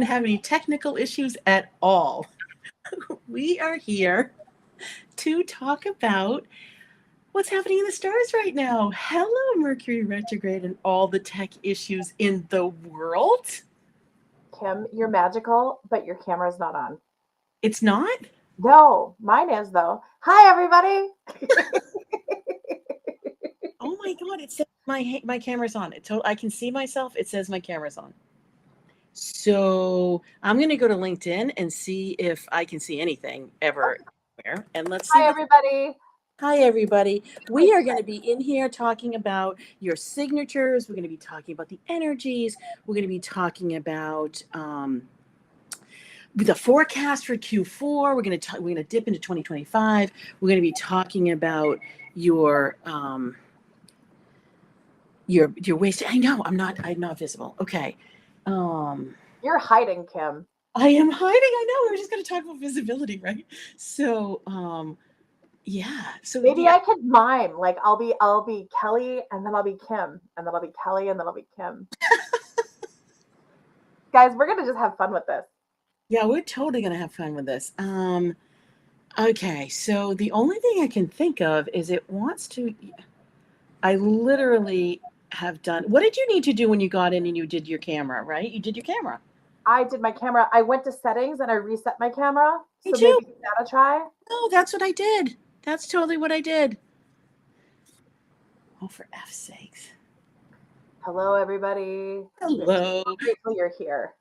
Have any technical issues at all. We are here to talk about what's happening in the stars right now. Hello, Mercury retrograde and all the tech issues in the world. Kim, you're magical, but your camera's not on. It's not? No, mine is though. Hi, everybody. Oh my God, it says my camera's on. I can see myself. It says my camera's on. So I'm going to go to LinkedIn and see if I can see anything ever. And let's see. Hi, everybody. Hi, everybody. We are going to be in here talking about your signatures. We're going to be talking about the energies. We're going to be talking about the forecast for Q4. We're going to dip into 2025. We're going to be talking about your waist. I know I'm not visible. Okay. You're hiding, Kim. I am hiding. I know. We're just going to talk about visibility, right? So, yeah. So maybe I could mime. Like I'll be Kelly, and then I'll be Kim, and then I'll be Kelly, and then I'll be Kim. Guys, we're gonna just have fun with this. Yeah, we're totally gonna have fun with this. Okay, so the only thing I can think of is it wants to. I literally have done. What did you need to do when you got in and you did your camera? Right, you did your camera. I did my camera. I went to settings and I reset my camera. Me so too. Maybe give that a try. No, that's what I did. That's totally what I did. Oh, for F's sakes. Hello, everybody. Hello. I'm grateful you're here.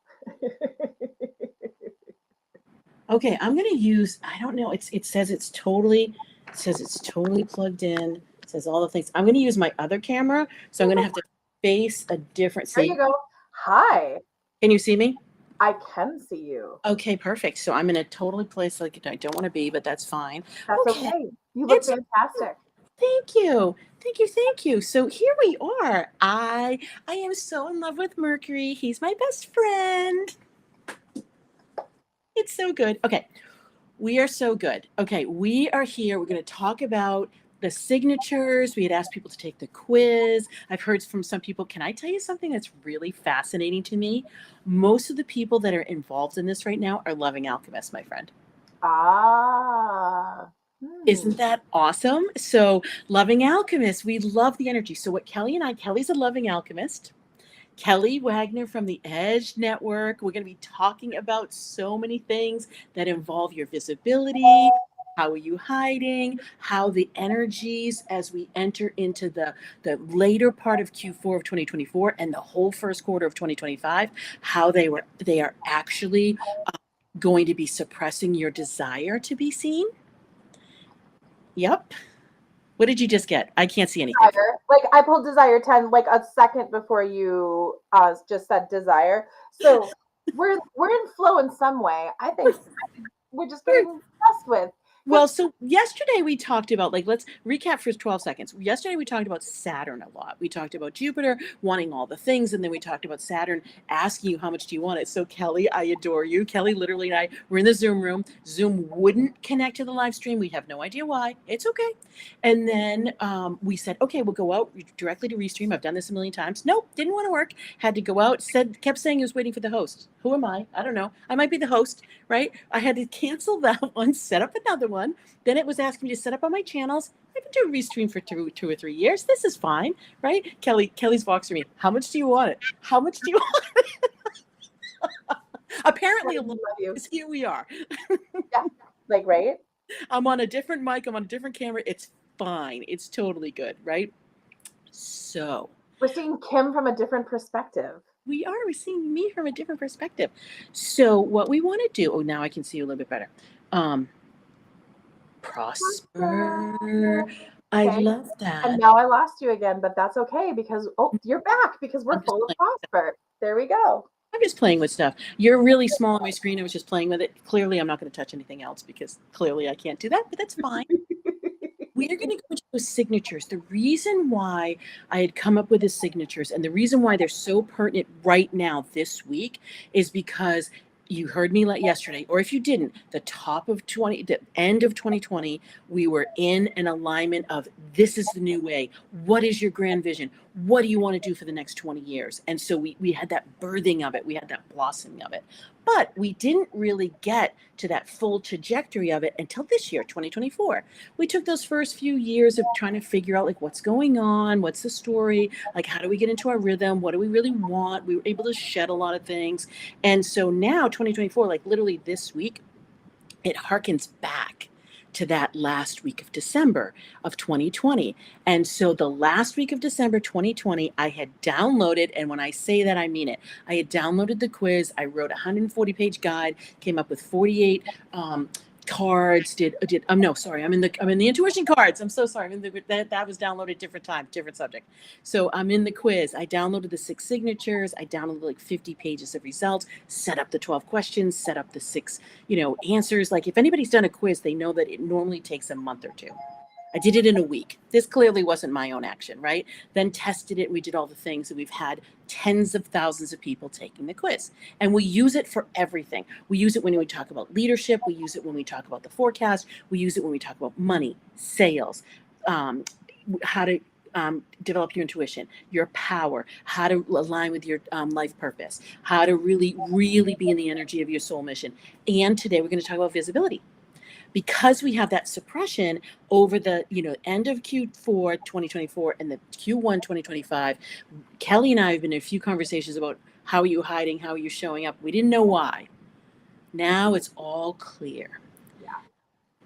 Okay, I'm gonna use. I don't know. It says it's totally plugged in. It says all the things. I'm gonna use my other camera, so I'm gonna have to face a different. There you go. Hi. Can you see me? I can see you. Okay, perfect. So I'm in a totally place like I don't want to be, but that's fine. That's okay. You look fantastic. Thank you. Thank you. So here we are. I am so in love with Mercury. He's my best friend. It's so good. Okay. We are so good. Okay, we are here. We're going to talk about the signatures. We had asked people to take the quiz. I've heard from some people. Can I tell you something that's really fascinating to me? Most of the people that are involved in this right now are loving alchemists, my friend. Isn't that awesome? So loving alchemists, we love the energy. So what Kelly's a loving alchemist. Kelly Wagner from the Edge Network. We're going to be talking about so many things that involve your visibility. How are you hiding? How the energies as we enter into the later part of Q4 of 2024 and the whole first quarter of 2025, how they are actually going to be suppressing your desire to be seen. Yep. What did you just get? I can't see anything. Desire. Like I pulled desire 10 like a second before you just said desire. So we're in flow in some way. I think we're just getting messed with. Well, so yesterday we talked about, let's recap for 12 seconds. Yesterday we talked about Saturn a lot. We talked about Jupiter wanting all the things, and then we talked about Saturn asking you how much do you want it. So Kelly, I adore you. Kelly literally and I were in the Zoom room. Zoom wouldn't connect to the live stream. We have no idea why. It's okay. And then we said, okay, we'll go out directly to Restream. I've done this a million times. Nope, didn't want to work. Had to go out. Kept saying he was waiting for the host. Who am I? I don't know. I might be the host, right? I had to cancel that one, set up another one. Then it was asking me to set up on my channels. I've been doing Restream for two or 3 years. This is fine, right? Kelly's box for me. How much do you want it? How much do you want it? Apparently, here we are. Yeah, right? I'm on a different mic. I'm on a different camera. It's fine. It's totally good, right? So we're seeing Kim from a different perspective. We're seeing me from a different perspective. So what we want to do, now I can see you a little bit better. Prosper. I love that. And now I lost you again, but that's okay because, you're back because we're full of prosper. There we go. I'm just playing with stuff. You're really small on my screen. I was just playing with it. Clearly, I'm not going to touch anything else because clearly I can't do that, but that's fine. We are going to go into those signatures. The reason why I had come up with the signatures and the reason why they're so pertinent right now this week is because you heard me yesterday, or if you didn't, the end of 2020, we were in an alignment of this is the new way. What is your grand vision? what do you want to do for the next 20 years? And so we had that birthing of it. We had that blossoming of it. But we didn't really get to that full trajectory of it until this year, 2024. We took those first few years of trying to figure out like what's going on, what's the story, like how do we get into our rhythm, what do we really want? We were able to shed a lot of things. And so now 2024, like literally this week, it harkens back to that last week of December of 2020. And so the last week of December 2020, I had downloaded, and when I say that, I mean it. I had downloaded the quiz. I wrote a 140-page guide, came up with 48 cards. No, sorry, I'm in the intuition cards. I'm so sorry. That was downloaded different time, different subject. So I'm in the quiz. I downloaded the 6 signatures. I downloaded like 50 pages of results, set up the 12 questions, set up the 6, answers. Like if anybody's done a quiz, they know that it normally takes a month or two. I did it in a week. This clearly wasn't my own action, right? Then tested it. We did all the things, and we've had tens of thousands of people taking the quiz. And we use it for everything. We use it when we talk about leadership. We use it when we talk about the forecast. We use it when we talk about money, sales, how to develop your intuition, your power, how to align with your life purpose, how to really, really be in the energy of your soul mission. And today we're going to talk about visibility. Because we have that suppression over the end of Q4 2024 and the Q1 2025, Kelly and I have been in a few conversations about how are you hiding, how are you showing up. We didn't know why. Now it's all clear.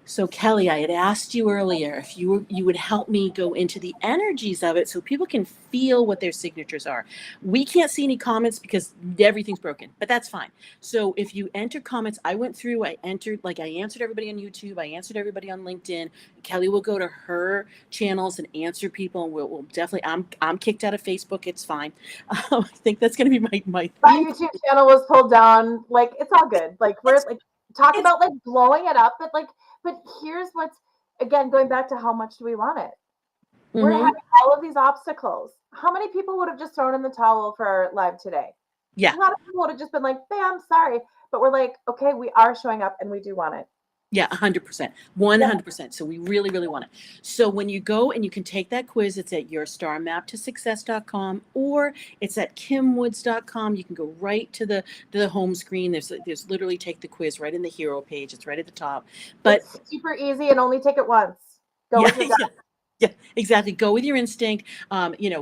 So Kelly, I had asked you earlier if you would help me go into the energies of it so people can feel what their signatures are. We can't see any comments because everything's broken, but that's fine. So if you enter comments, I answered everybody on YouTube. I answered everybody on LinkedIn. Kelly will go to her channels and answer people, and we'll definitely, I'm kicked out of Facebook. It's fine. I think that's going to be my YouTube channel was pulled down. Like, it's all good. Like, we're like, talk about like blowing it up, but here's what's, again, going back to how much do we want it? We're having all of these obstacles. How many people would have just thrown in the towel for our live today? Yeah. A lot of people would have just been like, bam, sorry. But we're like, okay, we are showing up and we do want it. Yeah, 100%, 100%. So we really, really want it. So when you go and you can take that quiz, it's at yourstarmaptosuccess.com or it's at kimwoods.com. You can go right to the home screen. There's literally take the quiz right in the hero page. It's right at the top. But it's super easy and only take it once. Go with your gut. Yeah, exactly. Go with your instinct.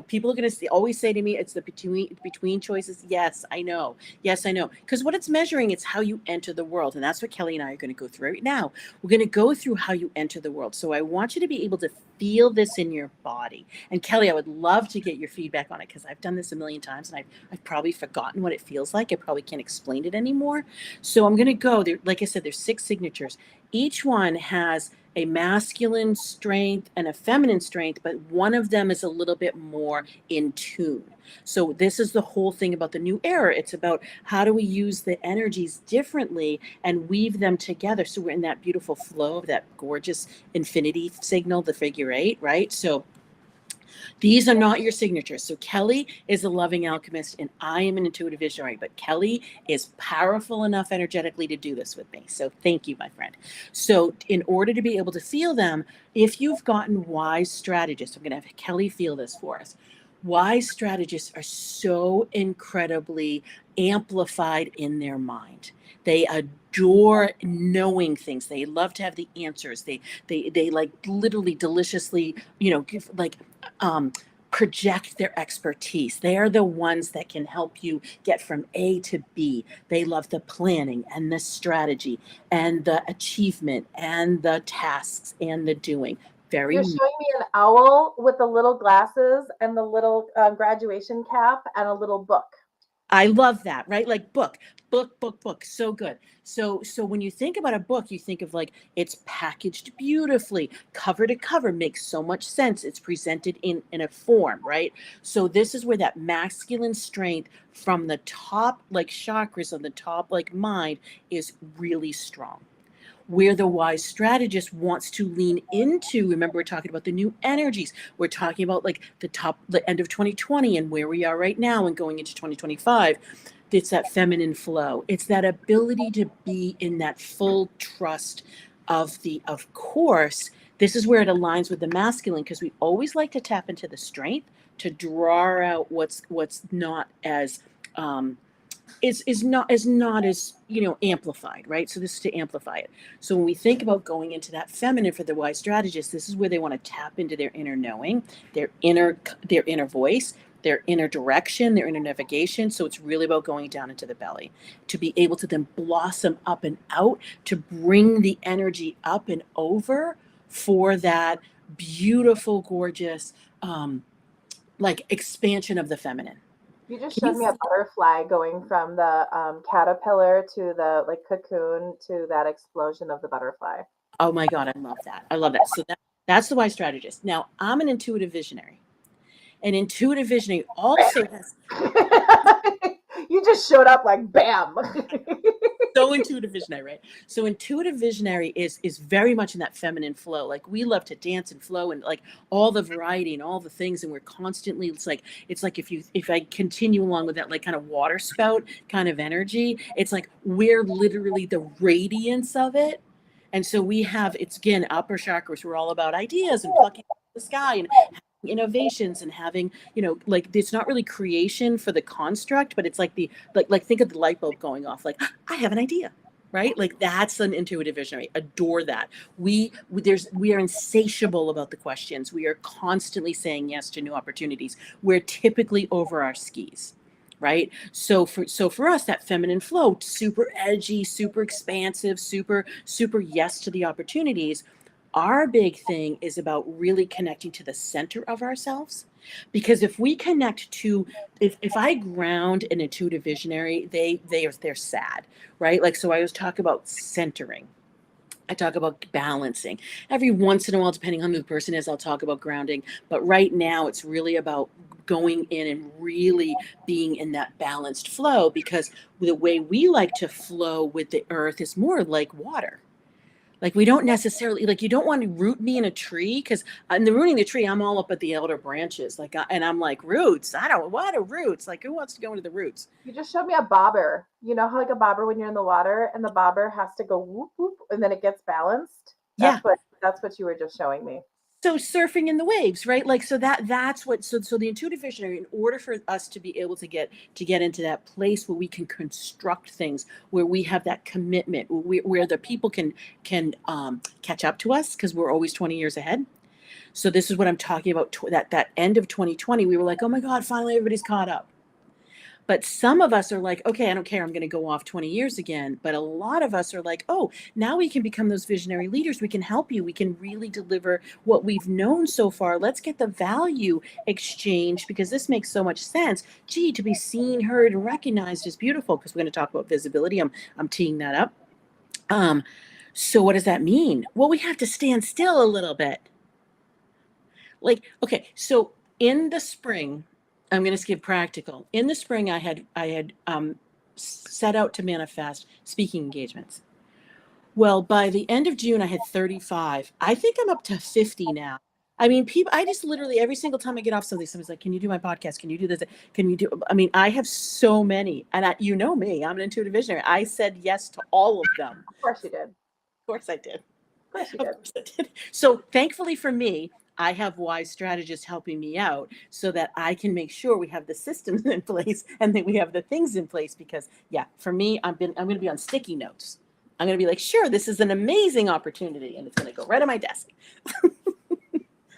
People are going to always say to me, it's the between choices. Yes, I know. Yes, I know. Because what it's measuring, it's how you enter the world. And that's what Kelly and I are going to go through right now. We're going to go through how you enter the world. So I want you to be able to feel this in your body. And Kelly, I would love to get your feedback on it because I've done this a million times and I've probably forgotten what it feels like. I probably can't explain it anymore. So I'm going to go there. Like I said, there's 6 signatures. Each one has a masculine strength and a feminine strength, but one of them is a little bit more in tune. So this is the whole thing about the new era. It's about how do we use the energies differently and weave them together so we're in that beautiful flow of that gorgeous infinity signal, the figure 8, right? So these are not your signatures. So Kelly is a loving alchemist and I am an intuitive visionary, but Kelly is powerful enough energetically to do this with me. So thank you, my friend. So in order to be able to feel them, if you've gotten wise strategists, I'm going to have Kelly feel this for us. Wise strategists are so incredibly amplified in their mind. They adore knowing things. They love to have the answers. They like literally deliciously, project their expertise. They are the ones that can help you get from A to B. They love the planning and the strategy and the achievement and the tasks and the doing. You're showing me an owl with the little glasses and the little graduation cap and a little book. I love that, right? Like book. So good. So when you think about a book, you think of like it's packaged beautifully, cover to cover, makes so much sense. It's presented in a form, right? So this is where that masculine strength from the top, like chakras on the top, like mind, is really strong. Where the wise strategist wants to lean into, remember we're talking about the new energies. We're talking about like the end of 2020 and where we are right now and going into 2025. It's that feminine flow. It's that ability to be in that full trust of course, this is where it aligns with the masculine because we always like to tap into the strength, to draw out what's not as is not as amplified, right? So this is to amplify it. So when we think about going into that feminine for the wise strategist, this is where they want to tap into their inner knowing, their inner voice, their inner direction, their inner navigation. So it's really about going down into the belly to be able to then blossom up and out, to bring the energy up and over for that beautiful, gorgeous like expansion of the feminine. You just Can you showed me a butterfly going from the caterpillar to the like cocoon to that explosion of the butterfly. Oh my God, I love that. I love that. So that's the wise strategist. Now, I'm an intuitive visionary. An intuitive visionary also has You just showed up like bam. so intuitive visionary, right? So intuitive visionary is very much in that feminine flow. Like we love to dance and flow and like all the variety and all the things, and we're constantly it's like if I continue along with that like kind of water spout kind of energy, it's like we're literally the radiance of it. And so we have, it's again upper chakras, we're all about ideas and plucking the sky and innovations and having, like it's not really creation for the construct, but it's like the like think of the light bulb going off, like I have an idea, right? Like that's an intuitive visionary. Adore that. We are insatiable about the questions. We are constantly saying yes to new opportunities. We're typically over our skis, right? So for us, that feminine flow, super edgy, super expansive, super yes to the opportunities. Our big thing is about really connecting to the center of ourselves. Because if we connect to, if I ground an intuitive visionary, they're sad, right? Like, so I always talk about centering. I talk about balancing. Every once in a while, depending on who the person is, I'll talk about grounding. But right now, it's really about going in and really being in that balanced flow, because the way we like to flow with the earth is more like water. Like we don't necessarily, like you don't want to root me in a tree, because in the rooting the tree, I'm all up at the outer branches, like and I'm like, roots. I don't, what are roots? Like who wants to go into the roots? You just showed me a bobber. You know how like a bobber when you're in the water and the bobber has to go whoop whoop and then it gets balanced? Yeah. That's what you were just showing me. So surfing in the waves, right? Like so that's what, so the intuitive visionary, in order for us to be able to get into that place where we can construct things, where we have that commitment, where the people can catch up to us because we're always 20 years ahead. So this is what I'm talking about. That end of 2020, we were like, oh my God, finally everybody's caught up. But some of us are like, okay, I don't care, I'm going to go off 20 years again. But a lot of us are like, oh, now we can become those visionary leaders. We can help you. We can really deliver what we've known so far. Let's get the value exchange, because this makes so much sense. Gee, to be seen, heard, and recognized is beautiful, because we're going to talk about visibility. I'm teeing that up. So what does that mean? Well, we have to stand still a little bit. Like, okay, so in the spring, I'm going to skip practical. In the spring, I had set out to manifest speaking engagements. Well, by the end of June, I had 35. I think I'm up to 50 now. I mean, people, I just literally every single time I get off something, somebody's like, can you do my podcast? Can you do this? Can you do, I mean, I have so many, and you know me, I'm an intuitive visionary. I said yes to all of them. Of course you did. Of course I did. Of course you Of did. course I did. So thankfully for me, I have wise strategists helping me out so that I can make sure we have the systems in place and that we have the things in place. Because yeah, for me, I'm going to be on sticky notes. I'm going to be like, sure, this is an amazing opportunity, and it's going to go right on my desk.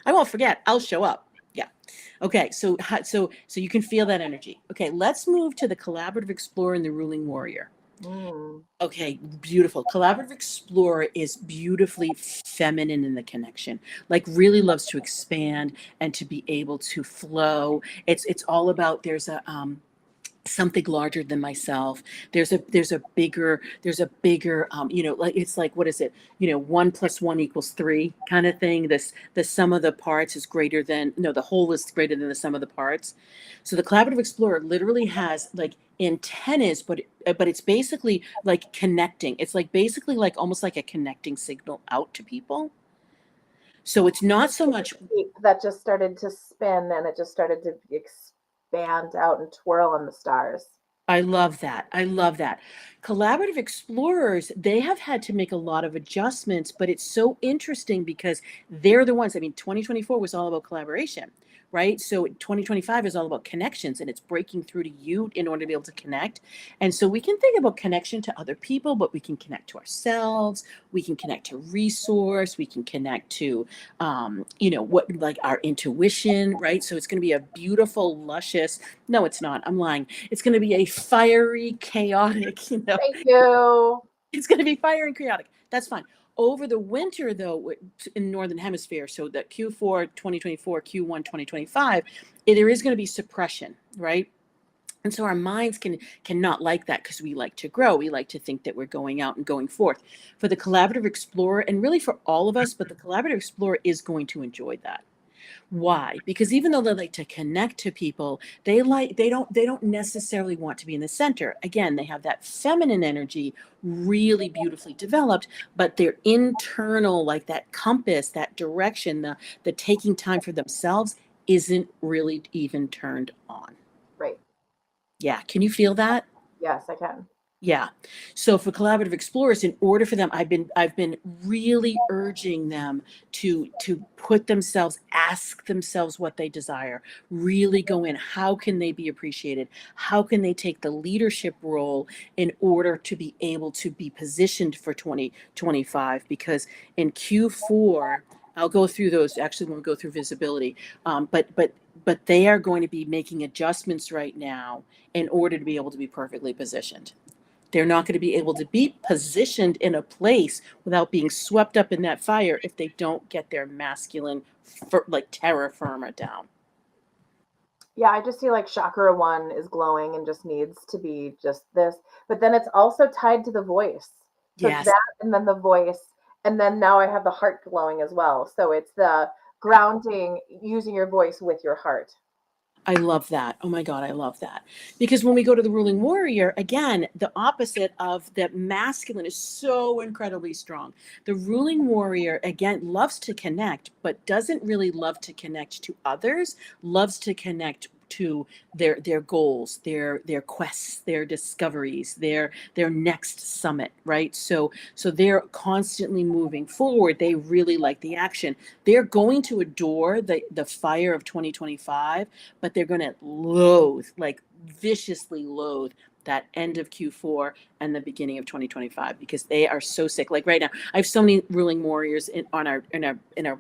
I won't forget. I'll show up. Yeah. Okay. So you can feel that energy. Okay. Let's move to the collaborative explorer and the ruling warrior. Okay, beautiful. Collaborative explorer is beautifully feminine in the connection, like really loves to expand and to be able to flow. It's all about, there's a something larger than myself. There's a bigger like, it's like, what is it, 1 + 1 = 3 kind of thing. The sum of the parts is greater than, no, the whole is greater than the sum of the parts. So the collaborative explorer literally has like antennas, but it's basically like connecting. It's like basically like almost like a connecting signal out to people. So it's not so much That just started to spin and it just started to expand out and twirl in the stars. I love that. I love that. Collaborative explorers, they have had to make a lot of adjustments, but it's so interesting because they're the ones. I mean, 2024 was all about collaboration, right? So 2025 is all about connections and it's breaking through to you in order to be able to connect. And so we can think about connection to other people, but we can connect to ourselves. We can connect to resource. We can connect to, what like our intuition, right? So it's going to be a beautiful, luscious, no, it's not. I'm lying. It's going to be a fiery, chaotic, Thank you. it's going to be fiery and chaotic. That's fine. Over the winter, though, in Northern Hemisphere, so that Q4 2024, Q1 2025, there is going to be suppression, right? And so our minds cannot like that because we like to grow. We like to think that we're going out and going forth. For the collaborative explorer, and really for all of us, but the collaborative explorer is going to enjoy that. Why? Because even though they like to connect to people, they don't necessarily want to be in the center. Again, they have that feminine energy really beautifully developed, but their internal, like that compass, that direction, the taking time for themselves isn't really even turned on. Right. Yeah, can you feel that? Yes, I can. Yeah. So for collaborative explorers, in order for them, I've been really urging them to put themselves, ask themselves what they desire, really go in. How can they be appreciated? How can they take the leadership role in order to be able to be positioned for 2025? Because in Q4, I'll go through those actually when we go through visibility. But they are going to be making adjustments right now in order to be able to be perfectly positioned. They're not going to be able to be positioned in a place without being swept up in that fire if they don't get their masculine, like terra firma down. Yeah, I just see like chakra one is glowing and just needs to be just this. But then it's also tied to the voice. So it's Yes, that and then the voice. And then now I have the heart glowing as well. So it's the grounding, using your voice with your heart. I love that. Oh my God, I love that. Because when we go to the ruling warrior, again, the opposite of that masculine is so incredibly strong. The ruling warrior, again, loves to connect, but doesn't really love to connect to others, loves to connect to their goals, their quests, their discoveries, their next summit, right? So they're constantly moving forward. They really like the action. They're going to adore the fire of 2025, but they're going to loathe, like viciously loathe that end of Q4 and the beginning of 2025 because they are so sick. Like right now, I have so many ruling warriors in our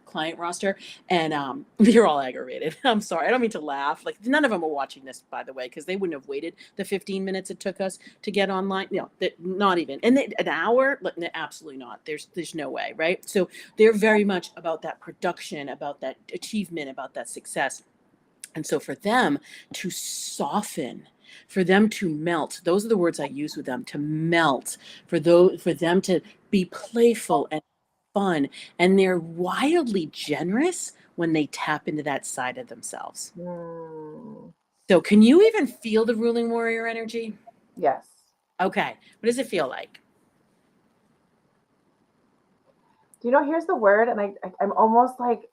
client roster, and they're all aggravated. I'm sorry, I don't mean to laugh. Like none of them are watching this, by the way, because they wouldn't have waited the 15 minutes it took us to get online. No, not even. And an hour, absolutely not. There's no way, right? So they're very much about that production, about that achievement, about that success. And so for them to soften, for them to melt, those are the words I use with them, to melt, for them to be playful and fun. And they're wildly generous when they tap into that side of themselves. Mm, So can you even feel the ruling warrior energy? yes. Okay. What does it feel like? Do you know, here's the word, and I'm almost like,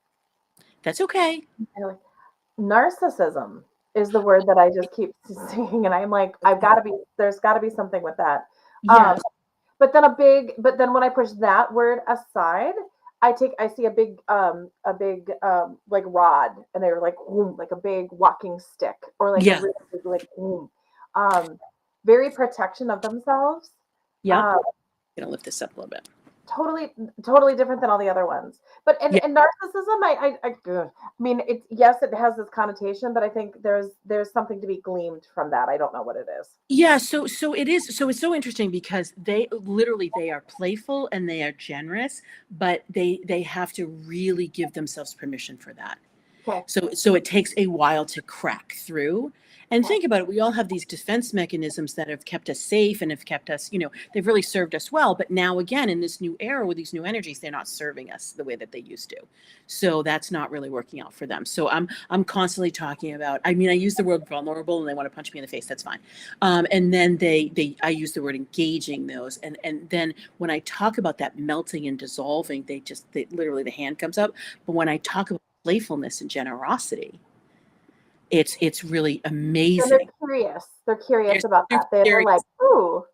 That's okay. like narcissism is the word that I just keep seeing, and I'm like, there's got to be something with that. Um, Yes. but then when I push that word aside, I see a big like rod, and they were like boom, like a big walking stick, or like a Yeah. really big like boom, um, very protection of themselves. Yep. Um, Gonna lift this up a little bit. totally totally different than all the other ones. But Yeah. and narcissism, I mean, it's, yes, it has this connotation, but I think there's something to be gleaned from that. I don't know what it is. Yeah, so it is, so it's so interesting because they are playful and they are generous, but they have to really give themselves permission for that. Okay. So it takes a while to crack through. And think about it, we all have these defense mechanisms that have kept us safe and have kept us, they've really served us well. But now again, in this new era with these new energies, they're not serving us the way that they used to. So that's not really working out for them. So I'm constantly talking about, I mean, I use the word vulnerable and they want to punch me in the face. That's fine. And then I use the word engaging those. And then when I talk about that melting and dissolving, literally the hand comes up. But when I talk about playfulness and generosity, It's really And they're amazing. curious. They're curious They're about that. super They're like, curious. ooh.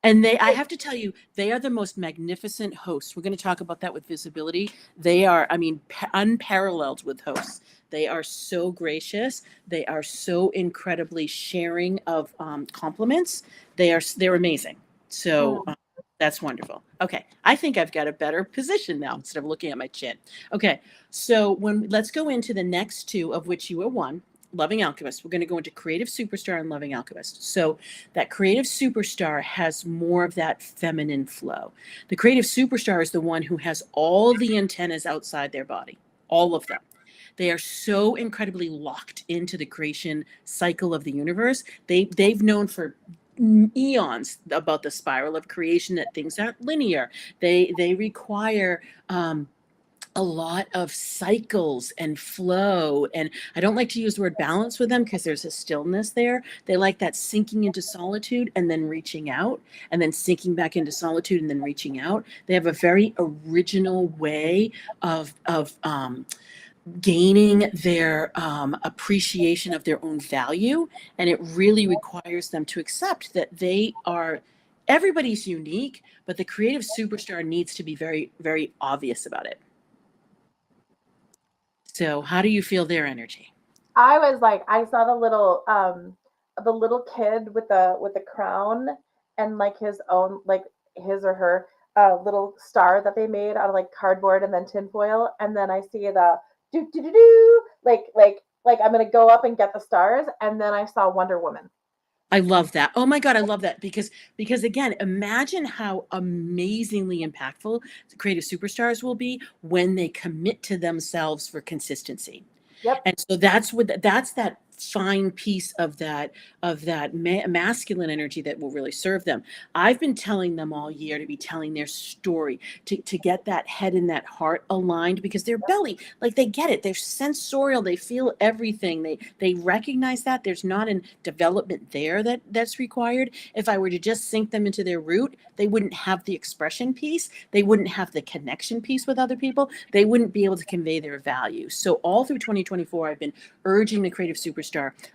And I have to tell you, they are the most magnificent hosts. We're going to talk about that with visibility. They are, I mean, unparalleled with hosts. They are so gracious. They are so incredibly sharing of compliments. They're amazing. So Mm. that's wonderful. Okay, I think I've got a better position now instead of looking at my chin. Okay, so let's go into the next two, of which you are one. Loving Alchemist. We're going to go into Creative Superstar and Loving Alchemist. So that creative superstar has more of that feminine flow. The creative superstar is the one who has all the antennas outside their body, all of them. They are so incredibly locked into the creation cycle of the universe. They've known for eons about the spiral of creation, that things aren't linear. They require a lot of cycles and flow. And I don't like to use the word balance with them because there's a stillness there. They like that sinking into solitude and then reaching out, and then sinking back into solitude and then reaching out. They have a very original way of gaining their appreciation of their own value. And it really requires them to accept that everybody's unique, but the creative superstar needs to be very, very obvious about it. So how do you feel their energy? I was like, I saw the little kid with the crown and like his own like his or her little star that they made out of like cardboard and then tinfoil, and then I see the do do do do like I'm gonna go up and get the stars, and then I saw Wonder Woman. I love that. Oh my God, I love that because again, imagine how amazingly impactful the creative superstars will be when they commit to themselves for consistency. Yep. And so that's that fine piece of that masculine energy that will really serve them. I've been telling them all year to be telling their story, to get that head and that heart aligned, because their belly, like, they get it. They're sensorial. They feel everything. They recognize that there's not a development there that's required. If I were to just sink them into their root, they wouldn't have the expression piece. They wouldn't have the connection piece with other people. They wouldn't be able to convey their value. So all through 2024, I've been urging the creative superstar,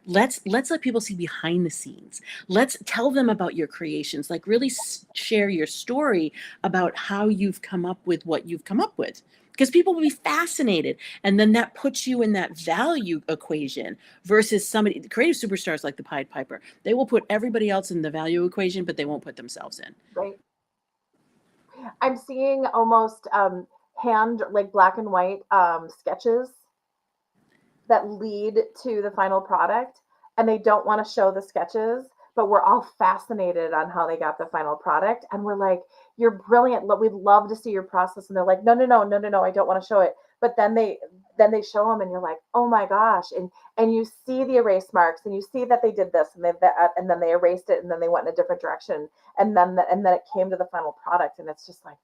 let's let people see behind the scenes. Let's tell them about your creations. Like, really share your story about how you've come up with what you've come up with, because people will be fascinated. And then that puts you in that value equation versus somebody, the creative superstars like the Pied Piper. They will put everybody else in the value equation, but they won't put themselves in. Right. I'm seeing almost hand like black and white sketches that lead to the final product, and they don't want to show the sketches, but we're all fascinated on how they got the final product, and we're like, you're brilliant, we'd love to see your process. And they're like, no, no, no, no, no, no, I don't want to show it. But then they show them, and you're like, oh my gosh. And you see the erase marks, and you see that they did this, and and then they erased it, and then they went in a different direction, and then it came to the final product, and it's just like,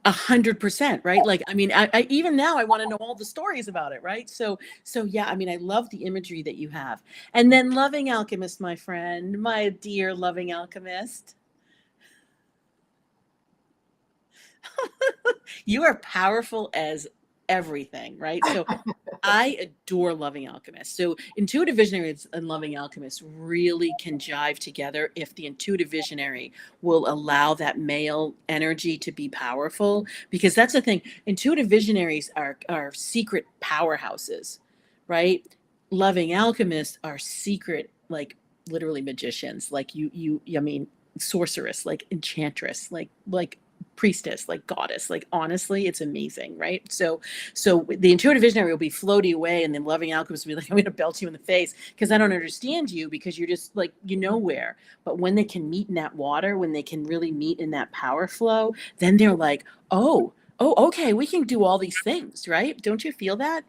100%, right? Like, I mean, I even now I want to know all the stories about it, right? So yeah, I mean, I love the imagery that you have. And then Loving Alchemist, my friend, my dear Loving Alchemist. You are powerful as everything, right? So I adore Loving Alchemist. So intuitive visionaries and Loving Alchemists really can jive together if the intuitive visionary will allow that male energy to be powerful. Because that's the thing. Intuitive visionaries are secret powerhouses, right? Loving Alchemists are secret, like, literally magicians. Like, I mean, sorceress, like enchantress, like priestess, like goddess. Like, honestly, it's amazing, right? So the intuitive visionary will be floaty away, and then Loving Alchemist will be like, I'm going to belt you in the face because I don't understand you, because you're just like, where. But when they can meet in that water, when they can really meet in that power flow, then they're like, oh, okay, we can do all these things, right? Don't you feel that?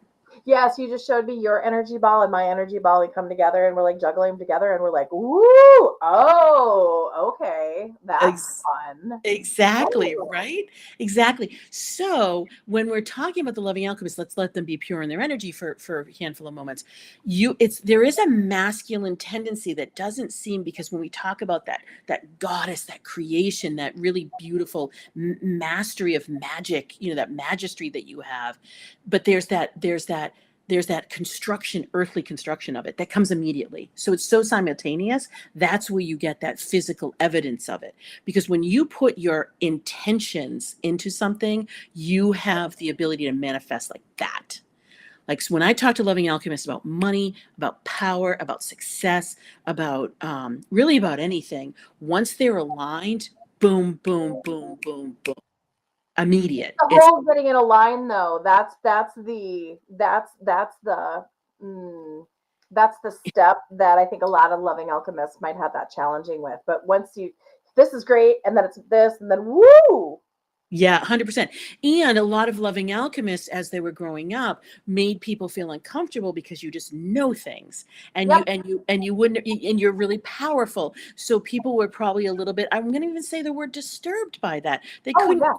yes, you just showed me your energy ball and my energy ball. We come together and we're like juggling them together, and we're like, ooh, oh, okay, that's Ex- fun. Exactly, Oh, right? Exactly. So when we're talking about the Loving Alchemist, let's let them be pure in their energy for a handful of moments. There is a masculine tendency that doesn't seem, because when we talk about that goddess, that creation, that really beautiful mastery of magic, that magistry that you have, but there's that there's that construction, earthly construction of it that comes immediately. So it's so simultaneous. That's where you get that physical evidence of it. Because when you put your intentions into something, you have the ability to manifest like that. Like, so when I talk to loving alchemists about money, about power, about success, about really about anything, once they're aligned, boom, boom, boom, boom, boom, immediate. The It's whole getting in a line, though, mm, that's the step that I think a lot of loving alchemists might have that challenging with. But once this is great, and then it's this, and then woo. Yeah, 100%. And a lot of loving alchemists, as they were growing up, made people feel uncomfortable because you just know things, and Yep. you wouldn't, and you're really powerful. So people were probably a little bit, I'm going to even say the word disturbed by that. They Oh couldn't yeah.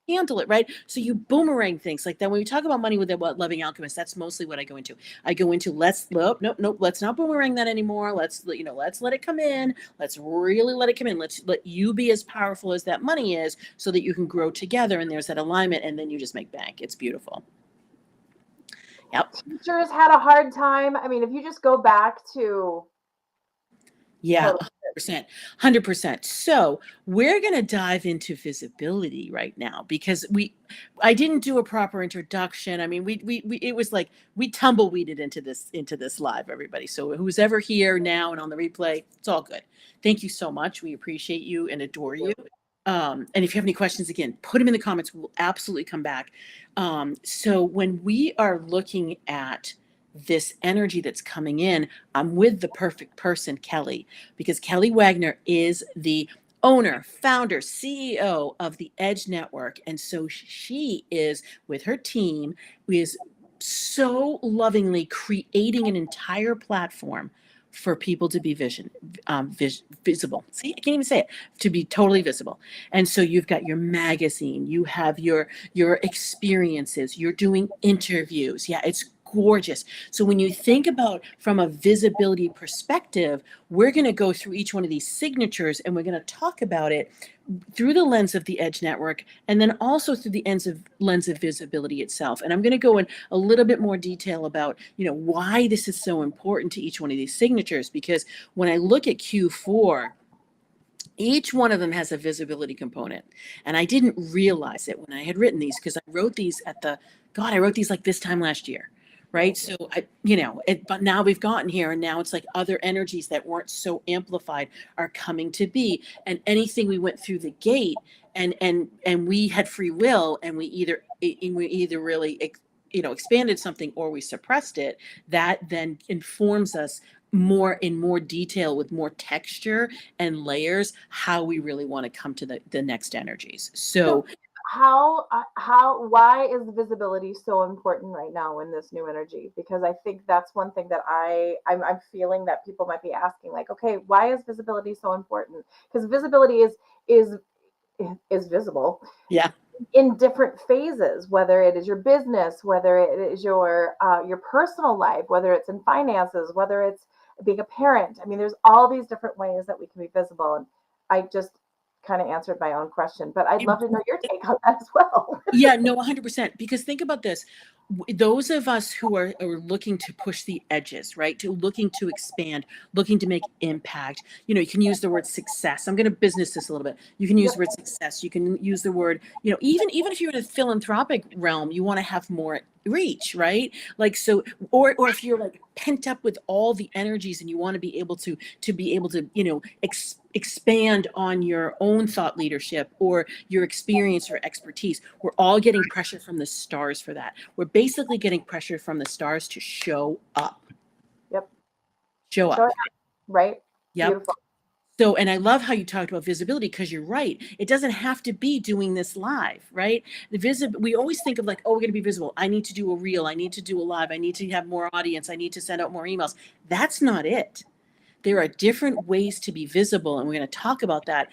handle it, right? So you boomerang things like that. When we talk about money with the loving alchemist, that's mostly what I go into. I go into nope, let's not boomerang that anymore. Let's let it come in. Let's really let it come in. Let's let you be as powerful as that money is, so that you can grow together, and there's that alignment, and then you just make bank. It's beautiful. Yep. Teachers had a hard time. I mean, if you just go back to Yeah, 100%. 100%. So we're going to dive into visibility right now, because I didn't do a proper introduction. I mean, we it was like we tumbleweeded into this live, everybody. So who's ever here now and on the replay, it's all good. Thank you so much. We appreciate you and adore you. And if you have any questions, again, put them in the comments. We'll absolutely come back. So when we are looking at this energy that's coming in, I'm with the perfect person, Kelly, because Kelly Wagner is the owner, founder, CEO of the Edge Network. And so she is, with her team, is so lovingly creating an entire platform for people to be visible. See, I can't even say it, to be totally visible. And so you've got your magazine, you have your experiences, you're doing interviews. Yeah, it's gorgeous. So when you think about from a visibility perspective, we're going to go through each one of these signatures, and we're going to talk about it through the lens of the Edge Network, and then also through the lens of visibility itself. And I'm going to go in a little bit more detail about, why this is so important to each one of these signatures, because when I look at Q4, each one of them has a visibility component. And I didn't realize it when I had written these, because I wrote these I wrote these like this time last year. Right. So but now we've gotten here, and now it's like other energies that weren't so amplified are coming to be. And anything we went through the gate, and we had free will, and we either really expanded something, or we suppressed it, that then informs us in more detail, with more texture and layers, how we really want to come to the next energies. So why is visibility so important right now in this new energy? Because I think that's one thing that I'm feeling that people might be asking, like, okay, why is visibility so important? Because visibility is visible. Yeah. In different phases, whether it is your business, whether it is your personal life, whether it's in finances, whether it's being a parent. I mean, there's all these different ways that we can be visible. And I just kind of answered my own question, but I'd love to know your take on that as well. Yeah, no, 100%. Because think about this. Those of us who are looking to push the edges, right? Looking to expand, looking to make impact. You can use the word success. I'm going to business this a little bit. You can use the word success. You can use the word, even if you're in a philanthropic realm, you want to have more reach, right? Like, so, or if you're like pent up with all the energies, and you want to be able to expand on your own thought leadership, or your experience or expertise, we're all getting pressure from the stars for that. We're basically getting pressure from the stars to show up. Yep. Show up. Right. Yep. Beautiful. So, and I love how you talked about visibility, because you're right. It doesn't have to be doing this live, right? We always think of like, oh, we're going to be visible. I need to do a reel. I need to do a live. I need to have more audience. I need to send out more emails. That's not it. There are different ways to be visible, and we're going to talk about that.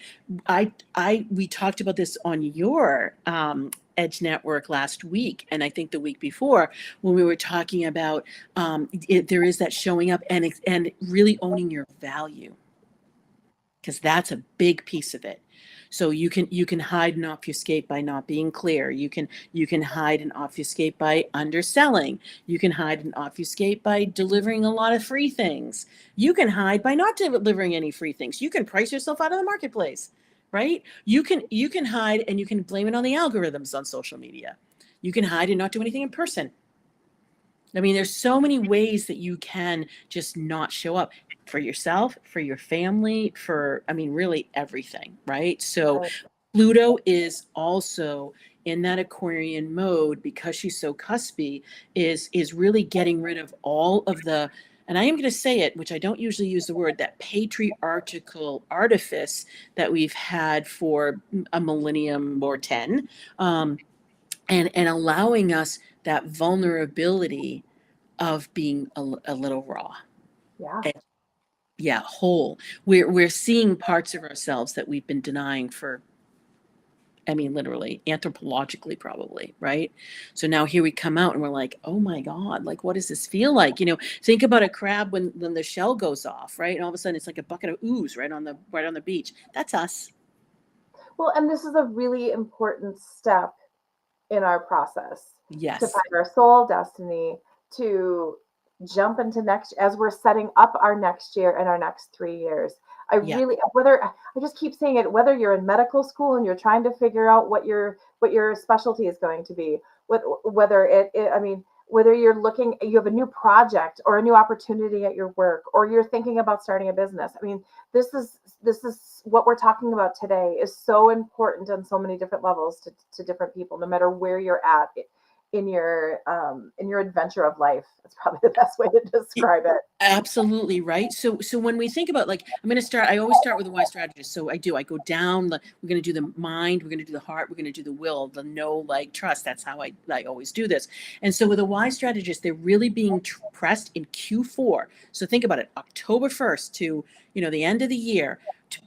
We talked about this on your Edge Network last week, and I think the week before, when we were talking about there is that showing up and really owning your value. because that's a big piece of it. So you can hide and obfuscate by not being clear. You can hide and obfuscate by underselling. You can hide and obfuscate by delivering a lot of free things. You can hide by not delivering any free things. You can price yourself out of the marketplace, right? You can hide and you can blame it on the algorithms on social media. You can hide and not do anything in person. I mean, there's so many ways that you can just not show up for yourself, for your family, for, I mean, really everything, right? So Right. Pluto is also in that Aquarian mode because she's so cuspy, is really getting rid of all of the, and I am going to say it, which I don't usually use the word, that patriarchal artifice that we've had for a millennium or 10, and allowing us that vulnerability of being a little raw. Yeah. And yeah, whole. We're seeing parts of ourselves that we've been denying for, I mean, literally, anthropologically, probably, right? So now here we come out and we're like, oh my God, like, what does this feel like? You know, think about a crab when the shell goes off, right? And all of a sudden it's like a bucket of ooze right on the beach. That's us. Well, and this is a really important step in our process to Yes. find our soul destiny, to jump into next as we're setting up our next year and our next 3 years. I Yeah. really, whether I just keep saying it, whether you're in medical school and you're trying to figure out what your specialty is going to be, whether I mean, whether you're looking, you have a new project or a new opportunity at your work, or you're thinking about starting a business. I mean, this is what we're talking about today is so important on so many different levels to different people, no matter where you're at in your adventure of life. That's probably the best way to describe it. Absolutely right. So when we think about, like, I always start with a wise strategist. So I go down, like, we're going to do the mind, we're going to do the heart, we're going to do the will, the know, like, trust. That's how I always do this. And so with a wise strategist, they're really being pressed in Q4. So think about it, October 1st to, the end of the year.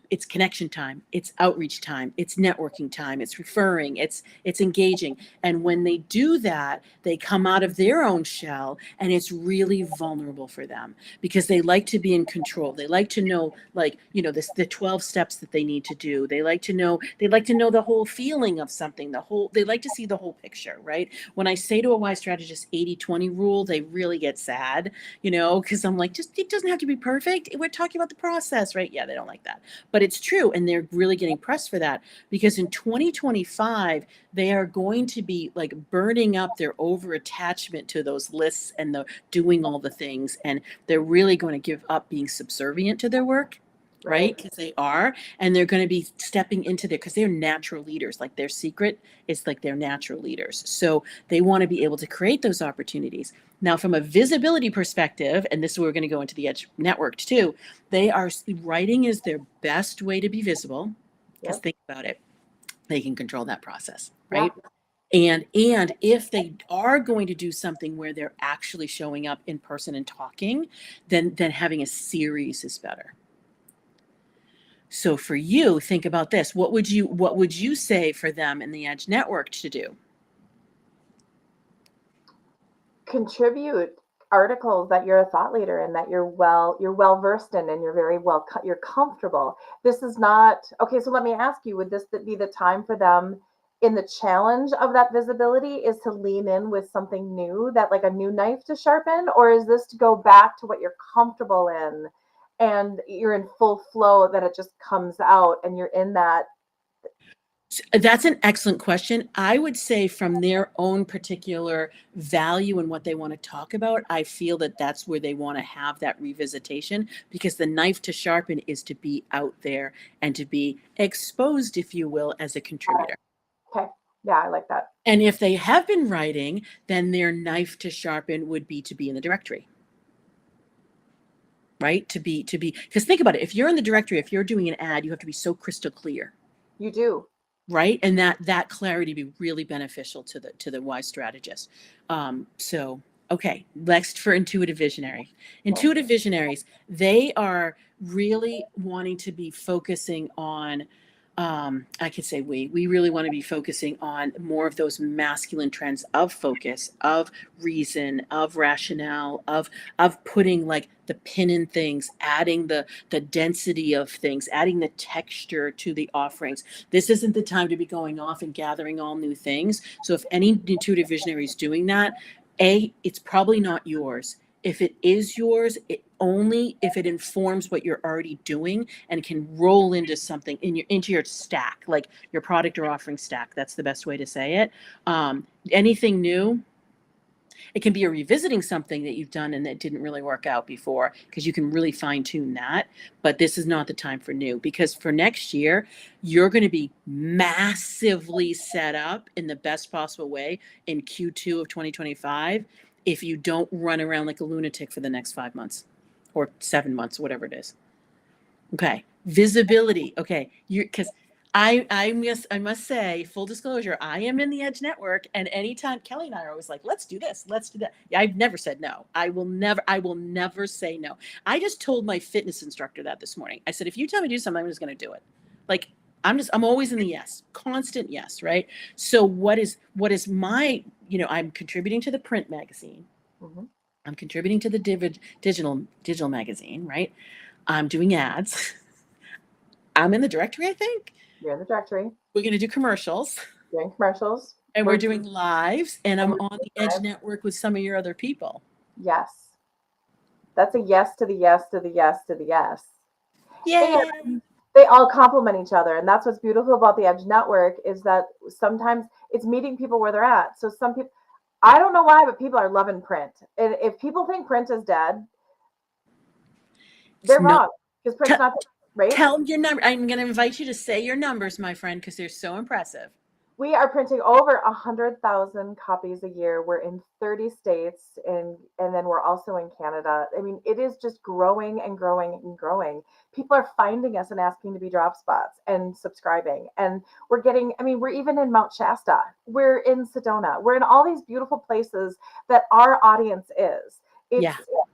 It's connection time, it's outreach time, it's networking time, it's referring, it's engaging. And when they do that, they come out of their own shell, and it's really vulnerable for them because they like to be in control. They like to know, like, the 12 steps that they need to do. They like to know the whole feeling of something, they like to see the whole picture, right? When I say to a wise strategist 80-20 rule, they really get sad, because I'm like, just, it doesn't have to be perfect. We're talking about the process, right? Yeah, they don't like that. But it's true. And they're really getting pressed for that because in 2025, they are going to be like burning up their over attachment to those lists and the doing all the things. And they're really going to give up being subservient to their work, right? Because they are. And they're going to be stepping into because they're natural leaders. Like, their secret is, like, they're natural leaders. So they want to be able to create those opportunities. Now, from a visibility perspective, and this is where we're going to go into the Edge network too, writing is their best way to be visible. Because Yep. think about it, they can control that process, Yeah. right? And if they are going to do something where they're actually showing up in person and talking, then having a series is better. So for you, think about this. What would you say for them in the Edge network to do? Contribute articles that you're a thought leader and that you're well versed in, and you're comfortable. This is not okay. So let me ask you, would this be the time for them in the challenge of that visibility is to lean in with something new, that like a new knife to sharpen, or is this to go back to what you're comfortable in and you're in full flow, that it just comes out and you're in that? That's an excellent question. I would say from their own particular value and what they want to talk about, I feel that that's where they want to have that revisitation, because the knife to sharpen is to be out there and to be exposed, if you will, as a contributor. Okay. Yeah, I like that. And if they have been writing, then their knife to sharpen would be to be in the directory. Right? To be, because think about it. If you're in the directory, if you're doing an ad, you have to be so crystal clear. You do. Right? And that clarity be really beneficial to the wise strategist. So, okay, next for intuitive visionary. Intuitive visionaries, they are really wanting to be focusing on I could say we really want to be focusing on more of those masculine trends of focus, of reason, of rationale, of putting like the pin in things, adding the density of things, adding the texture to the offerings. This isn't the time to be going off and gathering all new things. So if any intuitive visionary is doing that, it's probably not yours. If it is yours, it only if it informs what you're already doing and can roll into something into your stack, like your product or offering stack. That's the best way to say it. Anything new, it can be a revisiting something that you've done and that didn't really work out before, because you can really fine tune that. But this is not the time for new, because for next year, you're going to be massively set up in the best possible way in Q2 of 2025 if you don't run around like a lunatic for the next 5 months or 7 months, whatever it is. Okay. Visibility. Okay. Because I must say, full disclosure, I am in the Edge Network, and anytime Kelly and I are always like, let's do this, let's do that. Yeah, I've never said no. I will never say no. I just told my fitness instructor that this morning. I said, if you tell me to do something, I'm just going to do it. Like, I'm always in the yes, constant yes, right? So what is my, I'm contributing to the print magazine. Mm-hmm. I'm contributing to the digital magazine, right? I'm doing ads. I'm in the directory, I think. You're in the directory. We're going to do commercials. Doing commercials. And we're doing lives. And I'm on the Edge live. Network with some of your other people. Yes. That's a yes to the yes to the yes to the yes. Yay! And they all complement each other. And that's what's beautiful about the Edge Network, is that sometimes it's meeting people where they're at. So some people, I don't know why, but people are loving print. And if people think print is dead, they're wrong. Because print's not, right? Tell your number. I'm going to invite you to say your numbers, my friend, because they're so impressive. We are printing over 100,000 copies a year. We're in 30 states, and then we're also in Canada. I mean, it is just growing and growing and growing. People are finding us and asking to be drop spots and subscribing. And we're getting, I mean, we're even in Mount Shasta. We're in Sedona. We're in all these beautiful places that our audience is.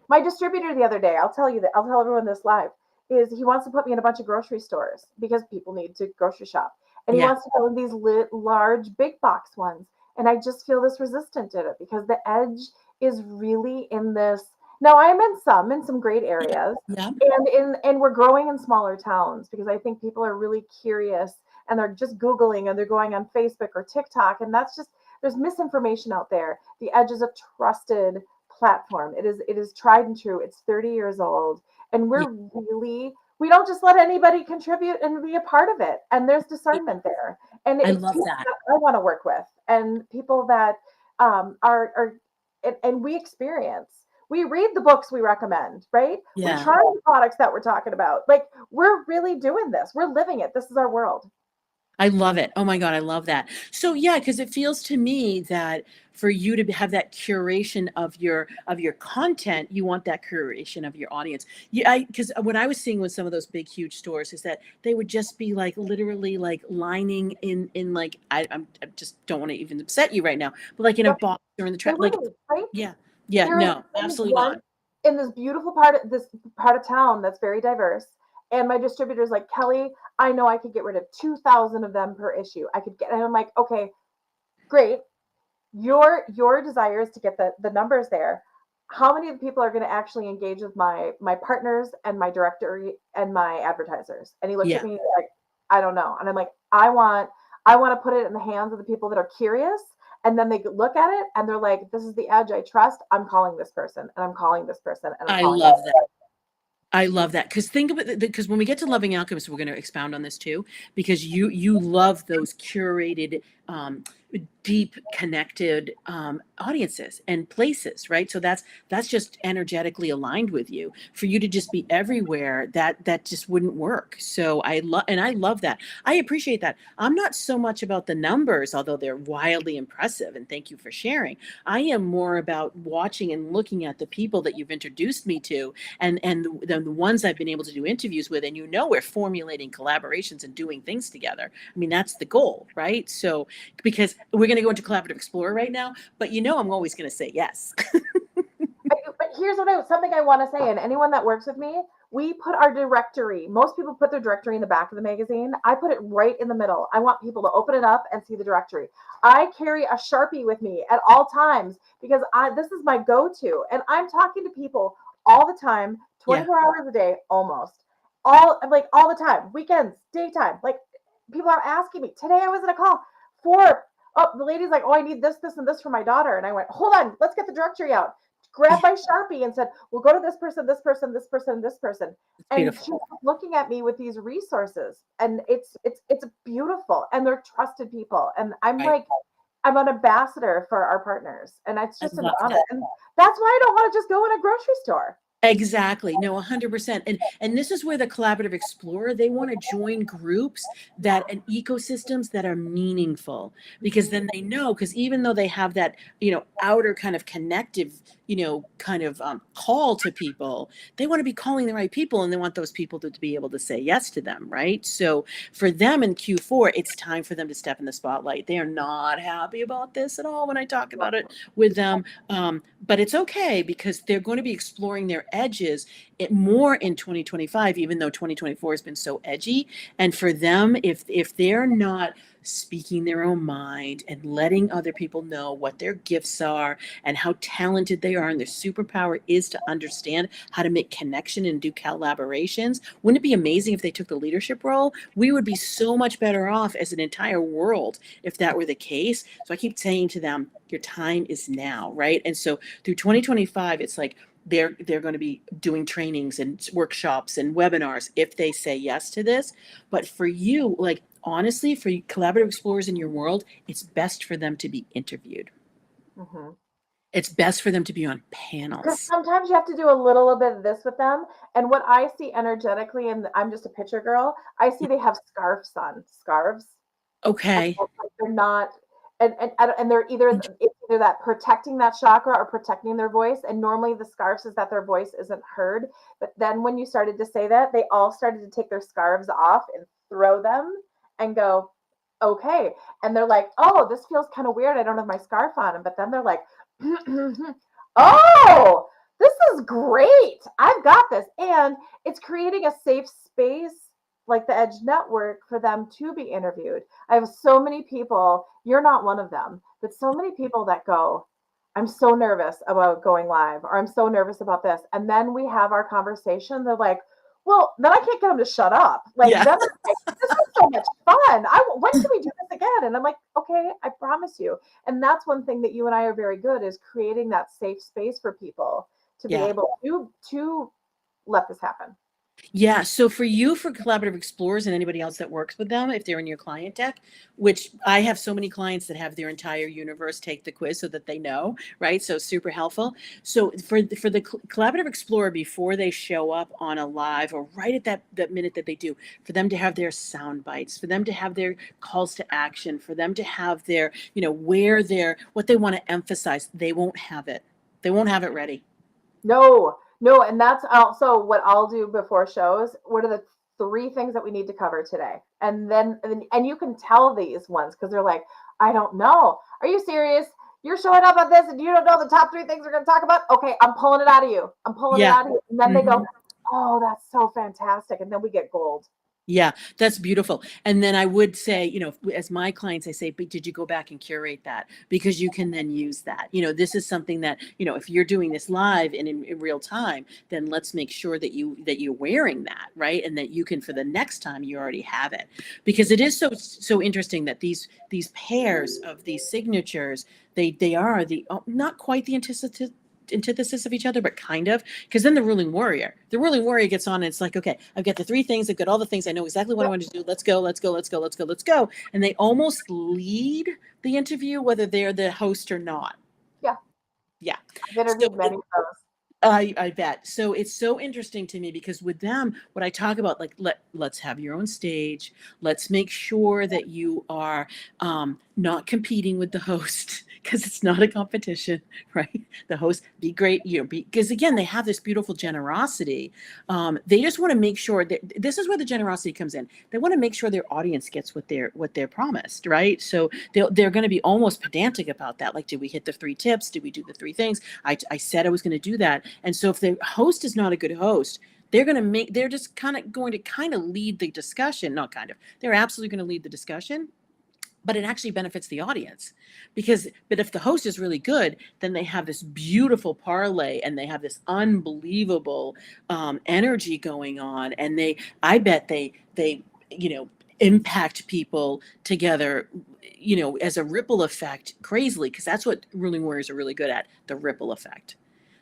My distributor the other day, I'll tell everyone this live, is he wants to put me in a bunch of grocery stores because people need to grocery shop. And he wants to go in these large, big box ones. And I just feel this resistant to it, because the Edge is really in this. Now, I'm in some great areas. Yeah. And we're growing in smaller towns, because I think people are really curious, and they're just Googling, and they're going on Facebook or TikTok. And that's just, there's misinformation out there. The Edge is a trusted platform. It is tried and true. It's 30 years old. And we don't just let anybody contribute and be a part of it. And there's discernment there. And I love that. I want to work with, and people that and we experience. We read the books we recommend, right? Yeah. We try the products that we're talking about. Like, we're really doing this. We're living it. This is our world. I love it. Oh my God, I love that. So yeah, because it feels to me that for you to have that curation of your content, you want that curation of your audience. Yeah, because what I was seeing with some of those big, huge stores is that they would just be like literally like lining in like I just don't want to even upset you right now, but like in a box or in the track, like right? yeah, no, absolutely not. In this beautiful part of town that's very diverse. And my distributor's like, Kelly, I know I could get rid of 2,000 of them per issue. And I'm like, okay, great. Your desire is to get the numbers there. How many of the people are going to actually engage with my partners and my directory and my advertisers? And he looked at me like, I don't know. And I'm like, I want to put it in the hands of the people that are curious. And then they look at it and they're like, this is the Edge I trust. I'm calling this person, and I'm calling this person. And I love that. I love that, because think about it, because when we get to Loving Alchemists, we're going to expound on this too, because you love those curated, deep connected audiences and places, right? So that's just energetically aligned with you. For you to just be everywhere, that just wouldn't work. So I love that. I appreciate that. I'm not so much about the numbers, although they're wildly impressive, and thank you for sharing. I am more about watching and looking at the people that you've introduced me to, and the ones I've been able to do interviews with, and we're formulating collaborations and doing things together. I mean, that's the goal, right? So because we're going to go into Collaborative Explorer right now, but I'm always going to say yes. But here's something I want to say, and anyone that works with me, We put our directory. Most people put their directory in the back of the magazine. I put it right in the middle. I want people to open it up and see the directory. I carry a Sharpie with me at all times because this is my go-to. And I'm talking to people all the time, 24 hours a day, almost. All the time, weekends, daytime. Like, people are asking me. Today I was in a call for, the lady's like, oh, I need this, this, and this for my daughter. And I went, hold on, let's get the directory out. Grabbed my Sharpie and said, we'll go to this person, this person, this person, this person. And Beautiful. she was looking at me with these resources. And it's beautiful. And they're trusted people. And I'm like, I'm an ambassador for our partners. And it's just an honor. And that's why I don't want to just go in a grocery store. Exactly. No, 100%. And this is where the collaborative explorer, they want to join groups and ecosystems that are meaningful, because then they know, because even though they have that, outer kind of connective, call to people, they want to be calling the right people, and they want those people to be able to say yes to them. Right. So for them in Q4, it's time for them to step in the spotlight. They are not happy about this at all when I talk about it with them. But it's okay, because they're going to be exploring their edges more in 2025, even though 2024 has been so edgy. And for them, if they're not speaking their own mind and letting other people know what their gifts are and how talented they are, and their superpower is to understand how to make connection and do collaborations, wouldn't it be amazing if they took the leadership role? We would be so much better off as an entire world if that were the case. So I keep saying to them, your time is now, right? And so through 2025, it's like they're going to be doing trainings and workshops and webinars if they say yes to this. But for you, like, honestly, for collaborative explorers in your world, it's best for them to be interviewed. Mm-hmm. It's best for them to be on panels. Because sometimes you have to do a little bit of this with them. And what I see energetically, and I'm just a picture girl, I see they have scarves on. Scarves. Okay. They're not, and they're it's either that protecting that chakra or protecting their voice. And normally the scarves is that their voice isn't heard. But then when you started to say that, they all started to take their scarves off and throw them and go, okay. And they're like, oh, this feels kind of weird. I don't have my scarf on. But then they're like, oh, this is great. I've got this. And it's creating a safe space, like the Edge Network, for them to be interviewed. I have so many people, you're not one of them, but so many people that go, I'm so nervous about going live, or I'm so nervous about this. And then we have our conversation. They're like, well, then I can't get them to shut up. Like, then like, this is so much fun. When can we do this again? And I'm like, okay, I promise you. And that's one thing that you and I are very good, is creating that safe space for people to be able to let this happen. Yeah. So for you, for collaborative explorers and anybody else that works with them, if they're in your client deck, which I have so many clients that have their entire universe take the quiz so that they know, right? So super helpful. So for the collaborative explorer, before they show up on a live, or right at that minute that they do, for them to have their sound bites, for them to have their calls to action, for them to have their, what they want to emphasize, they won't have it. They won't have it ready. No, and that's also what I'll do before shows. What are the 3 things that we need to cover today? And you can tell these ones, because they're like, I don't know. Are you serious? You're showing up on this and you don't know the top 3 things we're going to talk about? Okay, I'm pulling it out of you. I'm pulling it out of you. And then they go, oh, that's so fantastic. And then we get gold. Yeah, that's beautiful. And then I would say, as my clients, I say, but did you go back and curate that? Because you can then use that. This is something that, if you're doing this live and in real time, then let's make sure that you're wearing that, right? And that you can, for the next time, you already have it. Because it is so interesting that these pairs of these signatures, they are not quite the antithesis of each other, but kind of, because then the ruling warrior gets on, and it's like, okay, I've got the 3 things, I've got all the things, I know exactly what I want to do, let's go. And they almost lead the interview, whether they're the host or not. Yeah I've interviewed many of those. I bet. So it's so interesting to me, because with them, what I talk about, like, let's have your own stage. Let's make sure that you are not competing with the host, because it's not a competition, right? The host, be great, because again, they have this beautiful generosity. They just want to make sure that this is where the generosity comes in. They want to make sure their audience gets what they're promised, right? So they're going to be almost pedantic about that. Like, did we hit the 3 tips? Did we do the 3 things? I said I was going to do that. And so if the host is not a good host, they're just going to lead the discussion, not kind of, they're absolutely going to lead the discussion, but it actually benefits the audience but if the host is really good, then they have this beautiful parlay and they have this unbelievable energy going on, and I bet they impact people together, as a ripple effect crazily, because that's what ruling warriors are really good at, the ripple effect.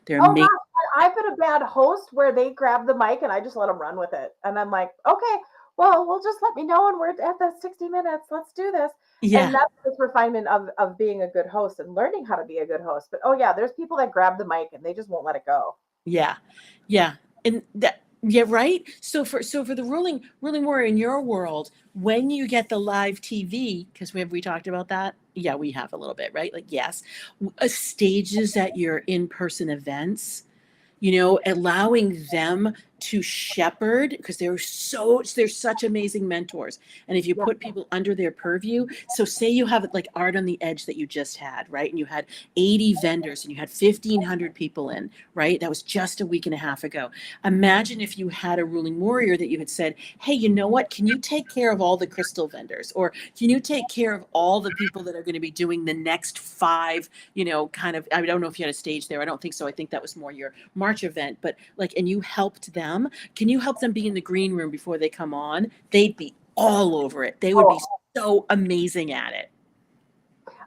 They're Oh amazing. gosh, I've been a bad host where they grab the mic and I just let them run with it. And I'm like, okay, well, we'll just let me know when we're at the 60 minutes. Let's do this. Yeah. And that's this refinement of being a good host and learning how to be a good host. But oh yeah, there's people that grab the mic and they just won't let it go. Yeah. Yeah. And that, yeah, right. So for the ruling warrior in your world, when you get the live TV, because we talked about that. Yeah, we have a little bit, right? Like, yes, stages at your in-person events, allowing them to shepherd, because they're such amazing mentors. And if you Yeah. put people under their purview, so say you have like Art on the Edge that you just had, right? And you had 80 vendors and you had 1,500 people in, right? That was just a week and a half ago. Imagine if you had a ruling warrior that you had said, hey, you know what? Can you take care of all the crystal vendors? Or can you take care of all the people that are going to be doing the next 5, kind of, I don't know if you had a stage there. I don't think so. I think that was more your March event, but like, and you helped them. Can you help them be in the green room before they come on? They'd be all over it. They would be so amazing at it.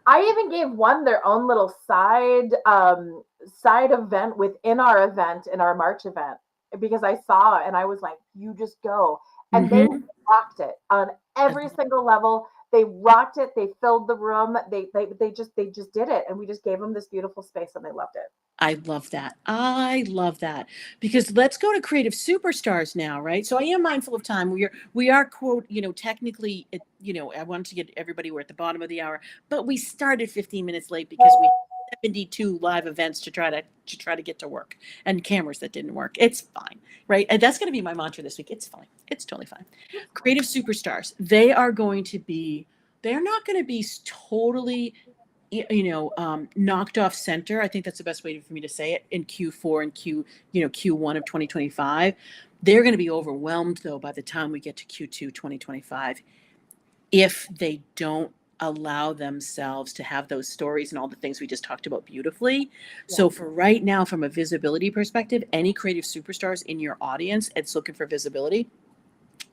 I even gave one their own little side event within our event in our March event, because I saw and I was like, you just go. And they Mm-hmm. rocked it on every single level. They rocked it. They filled the room. They just did it. And we just gave them this beautiful space and they loved it. I love that. I love that, because let's go to creative superstars now, right? So I am mindful of time. We are quote, technically, I wanted to get everybody, we're at the bottom of the hour, but we started 15 minutes late because we had 72 live events to try to get to work, and cameras that didn't work. It's fine, right? And that's going to be my mantra this week. It's fine. It's totally fine. Creative superstars. They're not going to be totally knocked off center. I think that's the best way for me to say it, in Q4 and Q1 of 2025. They're going to be overwhelmed though by the time we get to Q2 2025, if they don't allow themselves to have those stories and all the things we just talked about beautifully. Yeah. So for right now, from a visibility perspective, any creative superstars in your audience that's looking for visibility,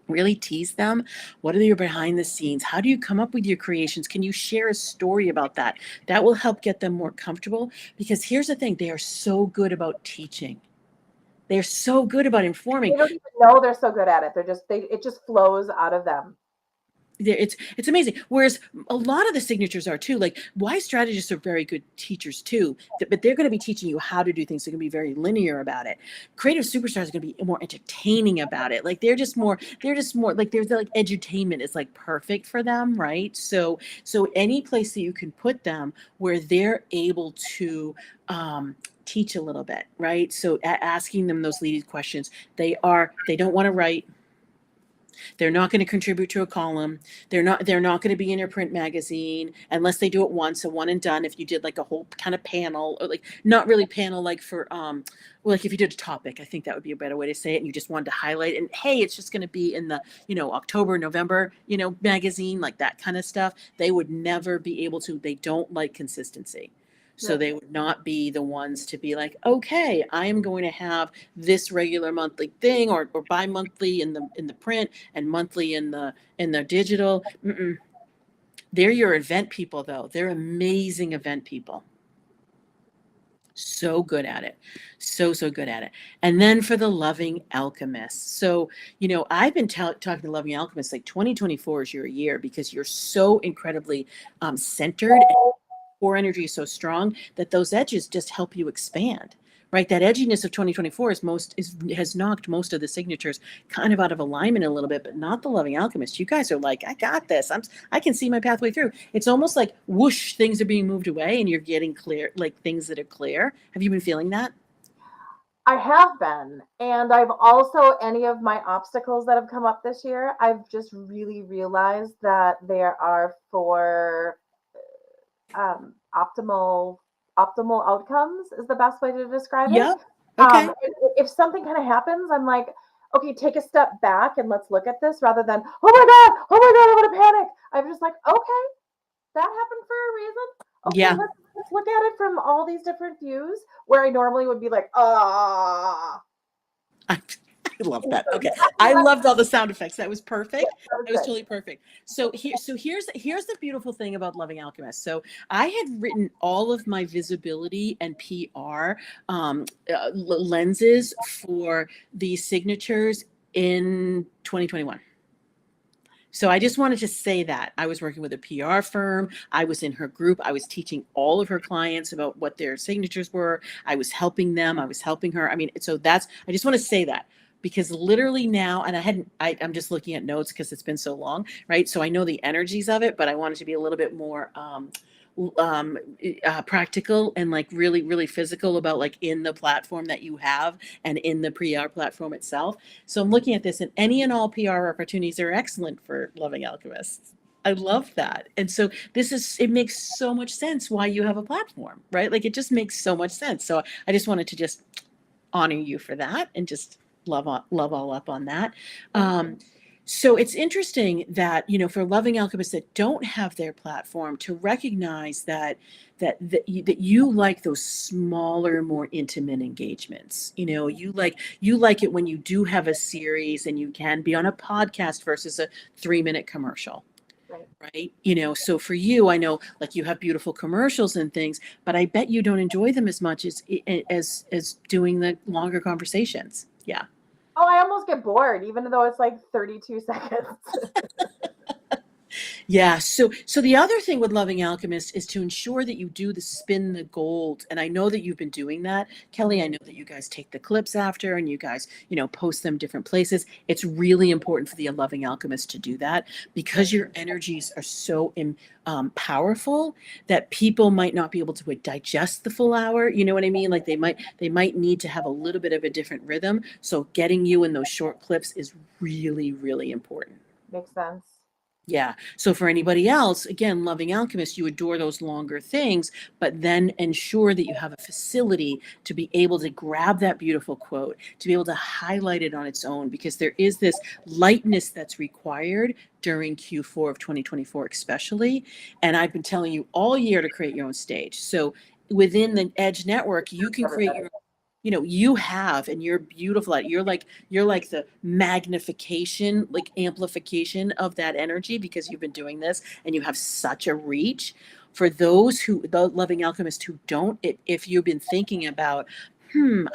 really tease them. What are your behind the scenes? How do you come up with your creations? Can you share a story about that? That will help get them more comfortable, because here's the thing, they are so good about teaching. They're so good about informing. They don't even know they're so good at it. It just flows out of them. It's amazing. Whereas a lot of the signatures are too, like, wise strategists are very good teachers too, but they're going to be teaching you how to do things. They're going to be very linear about it. Creative superstars are going to be more entertaining about it. Like they're just more like, there's like edutainment is like perfect for them, right? So any place that you can put them where they're able to teach a little bit, right? So asking them those leading questions. They don't want to write. They're not going to contribute to a column. They're not going to be in your print magazine unless they do it once, a one and done. If you did like a whole kind of panel, or like not really panel, like for like if you did a topic, I think that would be a better way to say it. And you just wanted to highlight, and hey, it's just going to be in the October, November magazine, like that kind of stuff. They would never be able to. They don't like consistency. So they would not be the ones to be like, okay, I am going to have this regular monthly thing, or bi-monthly in the print and monthly in the digital. Mm-mm. They're your event people though. They're amazing event people. So good at it. So good at it. And then for the loving alchemists. So, I've been talking to loving alchemists, like 2024 is your year, because you're so incredibly centered. Core energy is so strong that those edges just help you expand, right? That edginess of 2024 has knocked most of the signatures kind of out of alignment a little bit, but not the loving alchemist. You guys are like, I got this. I can see my pathway through. It's almost like whoosh, things are being moved away and you're getting clear, like things that are clear. Have you been feeling that? I have been. And I've also, any of my obstacles that have come up this year, I've just really realized that there are for optimal outcomes is the best way to describe it. Yep. Okay. If something kind of happens, I'm like, okay, take a step back and let's look at this rather than, oh my God, I'm going to panic. I'm just like, okay, that happened for a reason. Okay, Yeah. let's look at it from all these different views where I normally would be like, ah. I love that. Okay. I loved all the sound effects. That was perfect. That was Good. totally perfect. So here's the beautiful thing about Loving Alchemist. So I had written all of my visibility and PR lenses for these signatures in 2021. So I just wanted to say that I was working with a PR firm. I was in her group. I was teaching all of her clients about what their signatures were. I was helping them. I was helping her. I mean, so I just want to say that because literally now, and I'm just looking at notes because it's been so long, right? So I know the energies of it, but I wanted to be a little bit more um practical and like really really physical about like in the platform that you have and in the PR platform itself. So I'm looking at this, and any and all PR opportunities are excellent for Loving Alchemists. I love that. And so it makes so much sense why you have a platform, right? Like it just makes so much sense. So I just wanted to just honor you for that and just love all up on that. So it's interesting that, for Loving Alchemists that don't have their platform, to recognize that you like those smaller, more intimate engagements. You like it when you do have a series and you can be on a podcast versus a 3-minute commercial. Right. Right. So for you, I know like you have beautiful commercials and things, but I bet you don't enjoy them as much as doing the longer conversations. Yeah. Oh, I almost get bored, even though it's like 32 seconds. Yeah. So the other thing with Loving Alchemist is to ensure that you do the spin the gold. And I know that you've been doing that, Kelly. I know that you guys take the clips after and you guys, post them different places. It's really important for the Loving Alchemist to do that because your energies are so powerful that people might not be able to digest the full hour. You know what I mean? Like they might need to have a little bit of a different rhythm. So getting you in those short clips is really, really important. Makes sense. Yeah. So for anybody else, again, Loving Alchemist, you adore those longer things, but then ensure that you have a facility to be able to grab that beautiful quote, to be able to highlight it on its own, because there is this lightness that's required during Q4 of 2024, especially. And I've been telling you all year to create your own stage. So within the Edge network, you can create your you have, and you're beautiful at it. You're like the magnification, like amplification of that energy because you've been doing this and you have such a reach. For the Loving Alchemists who don't, if you've been thinking about,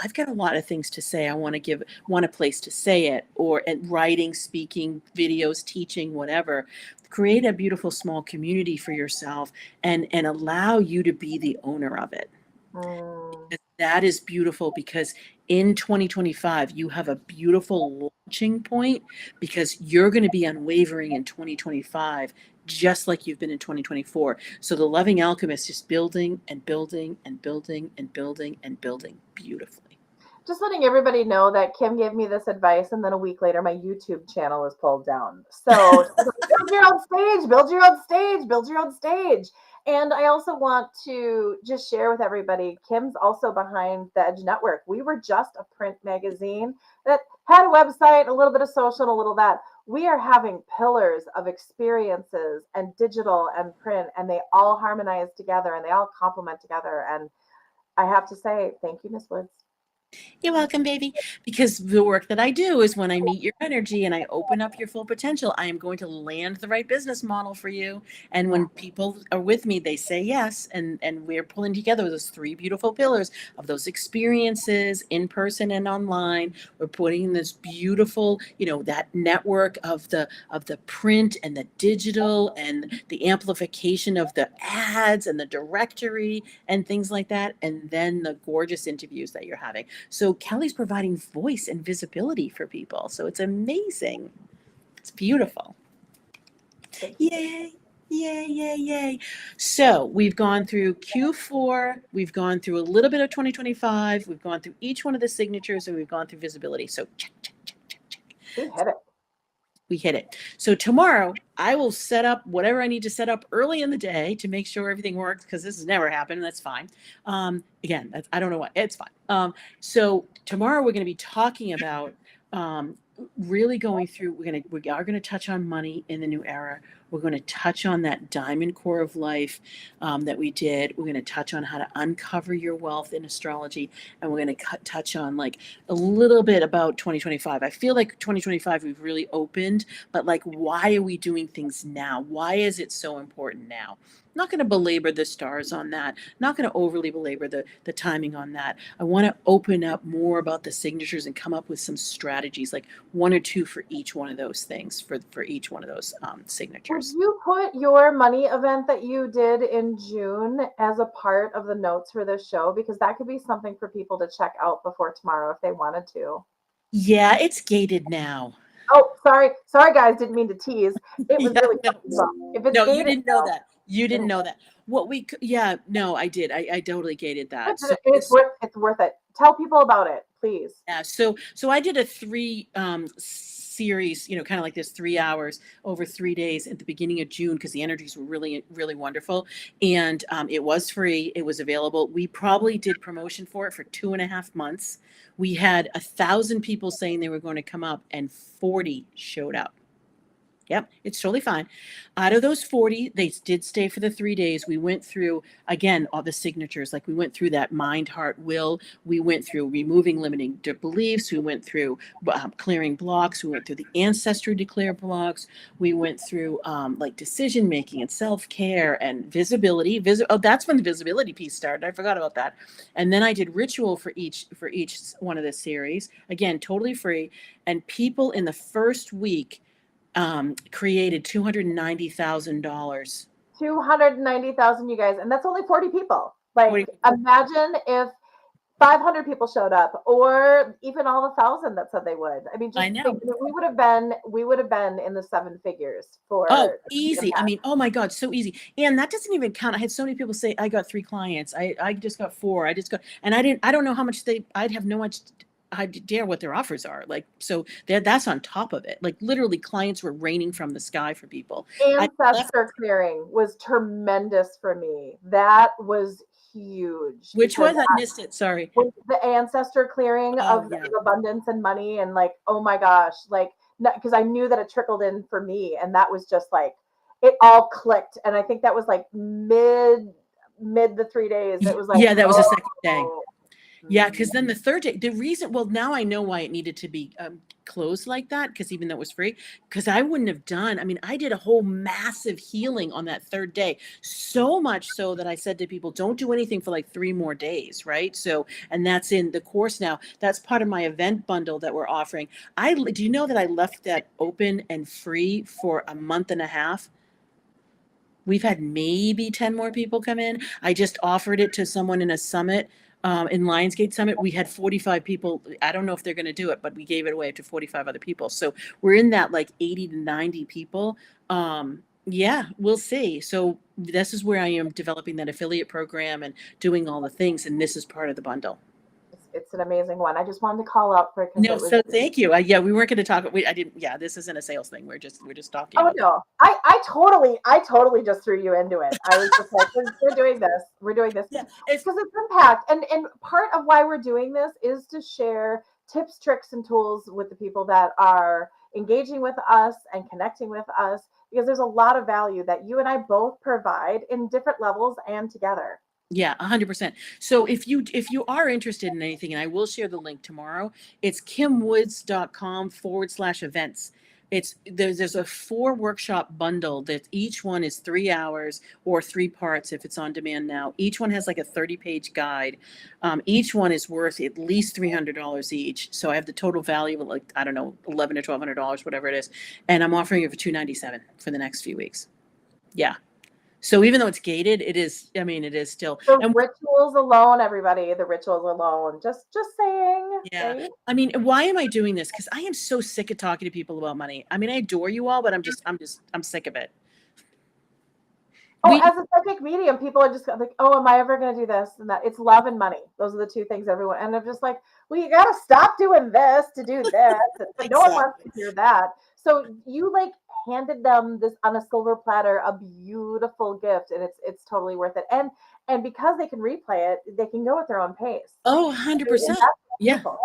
I've got a lot of things to say, I want a place to say it, or at writing, speaking, videos, teaching, whatever, create a beautiful small community for yourself and allow you to be the owner of it. Mm. That is beautiful because in 2025, you have a beautiful launching point because you're going to be unwavering in 2025, just like you've been in 2024. So the Loving Alchemist is building and building and building and building and building beautifully. Just letting everybody know that Kim gave me this advice, and then a week later, my YouTube channel is pulled down. So build your own stage, build your own stage, build your own stage. And I also want to just share with everybody, Kim's also behind the Edge Network. We were just a print magazine that had a website, a little bit of social, and a little that. We are having pillars of experiences and digital and print, and they all harmonize together and they all complement together. And I have to say, thank you, Miss Woods. You're welcome, baby. Because the work that I do is when I meet your energy and I open up your full potential, I am going to land the right business model for you. And when people are with me, they say yes. And we're pulling together those 3 beautiful pillars of those experiences in person and online. We're putting this beautiful, that network of the print and the digital and the amplification of the ads and the directory and things like that. And then the gorgeous interviews that you're having. So Kelly's providing voice and visibility for people. So it's amazing. It's beautiful. Yay. Yay, yay, yay. So we've gone through Q4. We've gone through a little bit of 2025. We've gone through each one of the signatures and we've gone through visibility. So check, check, check, check, check. We hit it. We hit it. So tomorrow I will set up whatever I need to set up early in the day to make sure everything works, because this has never happened. That's fine. Again, I don't know what, it's fine. So tomorrow we're going to be talking about really going through, we are going to touch on money in the new era. We're going to touch on that diamond core of life that we did. We're going to touch on how to uncover your wealth in astrology. And we're going to touch on like a little bit about 2025. I feel like 2025 we've really opened, but like, why are we doing things now? Why is it so important now? I'm not going to belabor the stars on that. I'm not going to overly belabor the timing on that. I want to open up more about the signatures and come up with some strategies, like one or two for each one of those things, for each one of those signatures. Would you put your money event that you did in June as a part of the notes for this show? Because that could be something for people to check out before tomorrow if they wanted to. Yeah, it's gated now. Oh, sorry, guys, didn't mean to tease. It was Yeah, really no, if it's no, you gated didn't know now, that. You didn't know that. What we, yeah, no, I did. I totally gated that. So it's worth it. Tell people about it, please. yeah, so I did a three series, kind of like this, 3 hours over 3 days at the beginning of June, because the energies were really, really wonderful. And it was free. It was available. We probably did promotion for it for 2.5 months. We had 1,000 people saying they were going to come up, and 40 showed up. Yep, it's totally fine. Out of those 40, they did stay for the 3 days. We went through, again, all the signatures. Like we went through that mind, heart, will. We went through removing limiting beliefs. We went through clearing blocks. We went through the ancestry declare blocks. We went through like decision making and self-care and visibility. Oh, that's when the visibility piece started. I forgot about that. And then I did ritual for each one of the series. Again, totally free. And people in the first week created $290,000. 290,000, you guys, and that's only 40 people. Like, imagine if 500 people showed up, or even all the 1,000 that said they would. I mean, just think, we would have been in the 7 figures for easy. I mean, oh my God, so easy. And that doesn't even count. I had so many people say, I got 3 clients. I just got 4. And I don't know how much I'd have no idea what their offers are. Like, so that's on top of it. Like literally clients were raining from the sky for people. Ancestor clearing was tremendous for me. That was huge. Which was, I missed it. Sorry. The ancestor clearing of abundance and money, and like, oh my gosh, like, because I knew that it trickled in for me, and that was just like, it all clicked. And I think that was like mid the 3 days. It was like, that was the second day. Yeah, because then the third day, now I know why it needed to be closed like that, because even though it was free, because I wouldn't have done, I mean, I did a whole massive healing on that third day, so much so that I said to people, don't do anything for like 3 more days, right? So, and that's in the course now. That's part of my event bundle that we're offering. Do you know that I left that open and free for a month and a half? We've had maybe 10 more people come in. I just offered it to someone in a summit. In Lionsgate Summit, we had 45 people. I don't know if they're going to do it, but we gave it away to 45 other people. So we're in that like 80 to 90 people. Yeah, we'll see. So this is where I am developing that affiliate program and doing all the things. And this is part of the bundle. It's an amazing one. I just wanted to call out for it. So thank you. Yeah, we weren't going to talk. I didn't. Yeah, this isn't a sales thing. We're just talking. Oh no, I totally just threw you into it. I was just like, we're doing this. We're doing this. Yeah, it's because it's impact, and part of why we're doing this is to share tips, tricks, and tools with the people that are engaging with us and connecting with us, because there's a lot of value that you and I both provide in different levels and together. Yeah, 100%. So if you are interested in anything, and I will share the link tomorrow, it's kimwoods.com/events. There's a 4 workshop bundle that each one is 3 hours or 3 parts if it's on demand now. Each one has like a 30-page guide. Each one is worth at least $300 each. So I have the total value of like, I don't know, $1,100 or $1,200, whatever it is. And I'm offering it for $297 for the next few weeks. Yeah. So even though it's gated, it is still. The rituals alone, everybody, the rituals alone. Just saying. Yeah. Right? I mean, why am I doing this? Because I am so sick of talking to people about money. I mean, I adore you all, but I'm sick of it. As a psychic medium, people are just like, oh, am I ever going to do this and that? It's love and money. Those are the 2 things everyone. And they're just like, well, you got to stop doing this to do this. Exactly. No one wants to hear that. So you like handed them this on a silver platter, a beautiful gift, and it's totally worth it. And because they can replay it, they can go at their own pace. Oh, And 100%. that's Yeah. beautiful.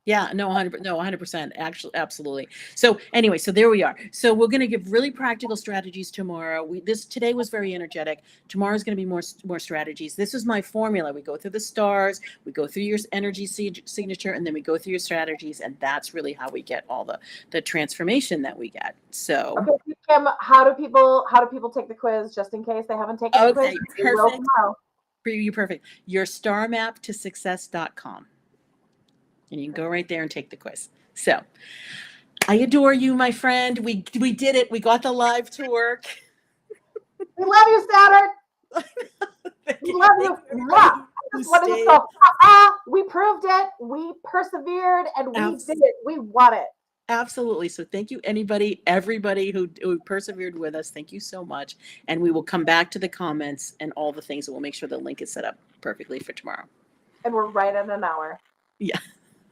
Yeah, no, 100%. Actually, absolutely. So anyway, so there we are. So we're going to give really practical strategies tomorrow. Today was very energetic. Tomorrow's going to be more strategies. This is my formula. We go through the stars, we go through your energy signature, and then we go through your strategies, and that's really how we get all the transformation that we get. So Okay, Kim, how do people take the quiz just in case they haven't taken the quiz? okay, They will tomorrow. perfect. Your starmaptosuccess.com. And you can go right there and take the quiz. So I adore you, my friend. We did it. We got the live to work. We love you, Saturn. We love you. Mwah. I just wanted to go, we proved it. We persevered and we did it. We won it. Absolutely. So thank you, everybody who persevered with us. Thank you so much. And we will come back to the comments and all the things, and we'll make sure the link is set up perfectly for tomorrow. And we're right at an hour. Yeah.